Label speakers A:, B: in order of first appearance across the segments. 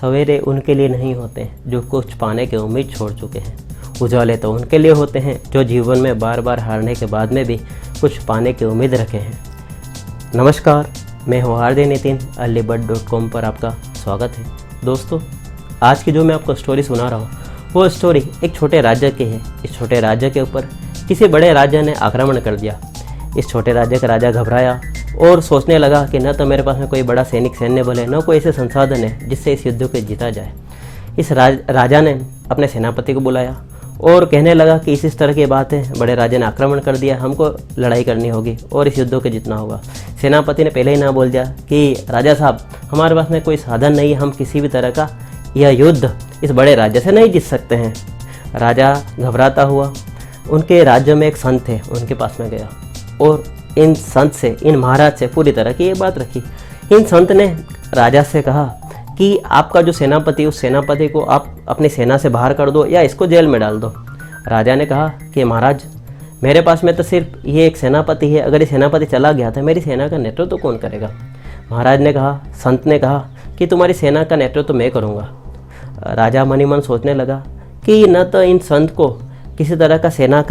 A: सवेरे उनके लिए नहीं होते जो कुछ पाने की उम्मीद छोड़ चुके हैं। उजाले तो उनके लिए होते हैं जो जीवन में बार बार हारने के बाद में भी कुछ पाने की उम्मीद रखे हैं। नमस्कार, मैं हूँ आरजे नितिन। earlybird.com पर आपका स्वागत है। दोस्तों, आज की जो मैं आपको स्टोरी सुना रहा हूँ वो स्टोरी एक छोटे राज्य की है। इस छोटे राज्य के ऊपर किसी बड़े राज्य ने आक्रमण कर दिया। इस छोटे राज्य का राजा घबराया और सोचने लगा कि न तो मेरे पास में कोई बड़ा सैन्य बल है, न कोई ऐसे संसाधन है जिससे इस युद्ध को जीता जाए। इस राजा ने अपने सेनापति को बुलाया और कहने लगा कि इस तरह की बात है, बड़े राजा ने आक्रमण कर दिया, हमको लड़ाई करनी होगी और इस युद्ध को जीतना होगा। सेनापति ने पहले ही ना बोल दिया कि राजा साहब, हमारे पास में कोई साधन नहीं है, हम किसी भी तरह का यह युद्ध इस बड़े राज्य से नहीं जीत सकते हैं। राजा घबराता हुआ उनके राज्य में एक संत थे, उनके पास में गया और इन संत से, इन महाराज से पूरी तरह की ये बात रखी। इन संत ने राजा से कहा कि आपका जो सेनापति, उस सेनापति को आप अपनी सेना से बाहर कर दो या इसको जेल में डाल दो। राजा ने कहा कि महाराज, मेरे पास में तो सिर्फ ये एक सेनापति है, अगर ये सेनापति चला गया तो मेरी सेना का नेतृत्व तो कौन करेगा। महाराज ने कहा, संत ने कहा कि तुम्हारी सेना का नेतृत्व तो मैं करूँगा। राजा मन ही मन सोचने लगा कि न तो इन संत को किसी तरह का सेना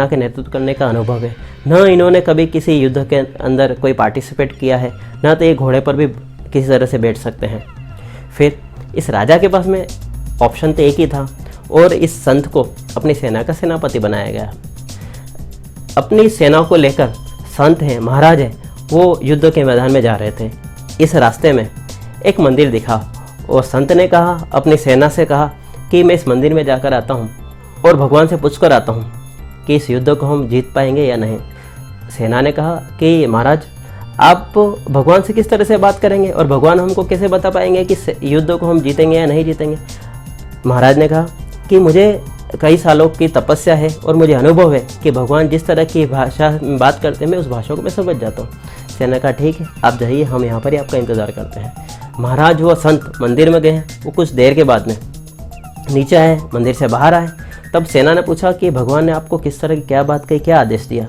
A: के नेतृत्व करने का अनुभव है, न इन्होंने कभी किसी युद्ध के अंदर कोई पार्टिसिपेट किया है, न तो ये घोड़े पर भी किसी तरह से बैठ सकते हैं। फिर इस राजा के पास में ऑप्शन तो एक ही था और इस संत को अपनी सेना का सेनापति बनाया गया। अपनी सेना को लेकर संत हैं, महाराज हैं, वो युद्ध के मैदान में जा रहे थे। इस रास्ते में एक मंदिर दिखा और संत ने कहा, अपनी सेना से कहा कि मैं इस मंदिर में जाकर आता हूँ और भगवान से पूछ कर आता हूँ कि इस युद्ध को हम जीत पाएंगे या नहीं। सेना ने कहा कि महाराज, आप भगवान से किस तरह से बात करेंगे और भगवान हमको कैसे बता पाएंगे कि युद्ध को हम जीतेंगे या नहीं जीतेंगे। महाराज ने कहा कि मुझे कई सालों की तपस्या है और मुझे अनुभव है कि भगवान जिस तरह की भाषा में बात करते हैं, मैं उस भाषा को मैं समझ जाता हूँ। सेना कहा ठीक है, आप जाइए, हम यहाँ पर ही आपका इंतज़ार करते हैं। महाराज वो संत मंदिर में गए हैं। वो कुछ देर के बाद में नीचे आए, मंदिर से बाहर आए। तब सेना ने पूछा कि भगवान ने आपको किस तरह की क्या बात कही, क्या आदेश दिया।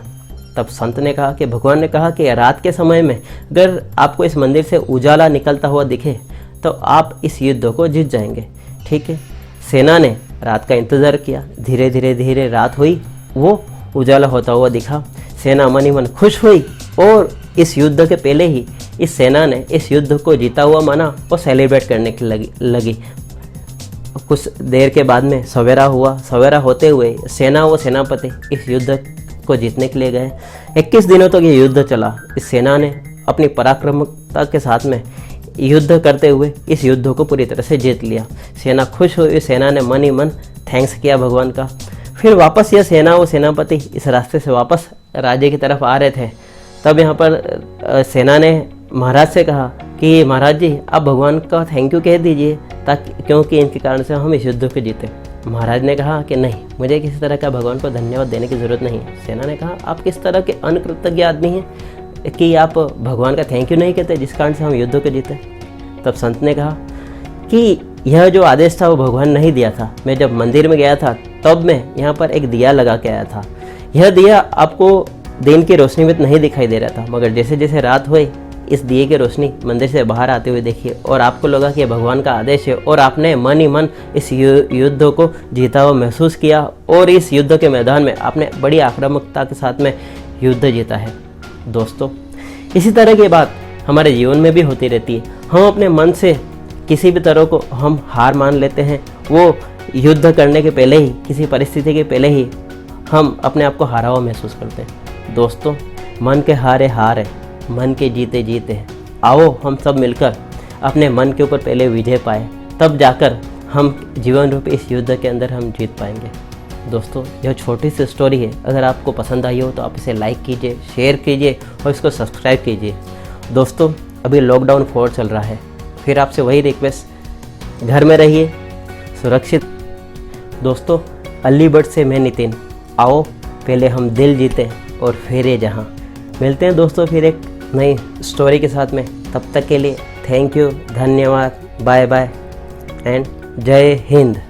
A: तब संत ने कहा कि भगवान ने कहा कि रात के समय में अगर आपको इस मंदिर से उजाला निकलता हुआ दिखे तो आप इस युद्ध को जीत जाएंगे। ठीक है। सेना ने रात का इंतज़ार किया। धीरे धीरे रात हुई, वो उजाला होता हुआ दिखा। सेना मन ही मन खुश हुई और इस युद्ध के पहले ही इस सेना ने इस युद्ध को जीता हुआ माना और सेलिब्रेट करने की लगी। कुछ देर के बाद में सवेरा हुआ। सवेरा होते हुए सेना व सेनापति इस युद्ध को जीतने के लिए गए। 21 दिनों तक ये युद्ध चला। इस सेना ने अपनी पराक्रमता के साथ में युद्ध करते हुए इस युद्ध को पूरी तरह से जीत लिया। सेना खुश हुई। सेना ने मन ही मन थैंक्स किया भगवान का। फिर वापस यह सेना व सेनापति इस रास्ते से वापस राज्य की तरफ आ रहे थे। तब यहाँ पर सेना ने महाराज से कहा कि महाराज जी, आप भगवान का थैंक यू कह दीजिए, ताकि क्योंकि इनके कारण से हम इस युद्ध को जीते। महाराज ने कहा कि नहीं, मुझे किसी तरह का भगवान को धन्यवाद देने की ज़रूरत नहीं है। सेना ने कहा, आप किस तरह के अनकृतज्ञ आदमी हैं कि आप भगवान का थैंक यू नहीं कहते जिस कारण से हम युद्ध को जीते। तब संत ने कहा कि यह जो आदेश था वो भगवान नहीं दिया था। मैं जब मंदिर में गया था तब मैं यहाँ पर एक दिया लगा के आया था। यह दिया आपको दिन की रोशनी में नहीं दिखाई दे रहा था, मगर जैसे जैसे रात हुई इस दिए की रोशनी मंदिर से बाहर आते हुए देखी और आपको लगा कि भगवान का आदेश है और आपने मन ही मन इस युद्ध को जीता हुआ महसूस किया और इस युद्ध के मैदान में आपने बड़ी आक्रामकता के साथ में युद्ध जीता है। दोस्तों, इसी तरह की बात हमारे जीवन में भी होती रहती है। हम अपने मन से किसी भी तरह को हम हार मान लेते हैं। वो युद्ध करने के पहले ही, किसी परिस्थिति के पहले ही हम अपने आप को हारा हुआ महसूस करते हैं। दोस्तों, मन के हारे हार है, मन के जीते जीते हैं। आओ हम सब मिलकर अपने मन के ऊपर पहले विजय पाए, तब जाकर हम जीवन रूपी इस युद्ध के अंदर हम जीत पाएंगे। दोस्तों, यह छोटी सी स्टोरी है। अगर आपको पसंद आई हो तो आप इसे लाइक कीजिए, शेयर कीजिए और इसको सब्सक्राइब कीजिए। दोस्तों, अभी लॉकडाउन 4 चल रहा है, फिर आपसे वही रिक्वेस्ट, घर में रहिए, सुरक्षित। दोस्तों, अर्ली बर्ड से मैं नितिन। आओ पहले हम दिल जीते और फिर ये जहाँ। मिलते हैं दोस्तों फिर एक नई स्टोरी के साथ में। तब तक के लिए थैंक यू, धन्यवाद, बाय बाय एंड जय हिंद।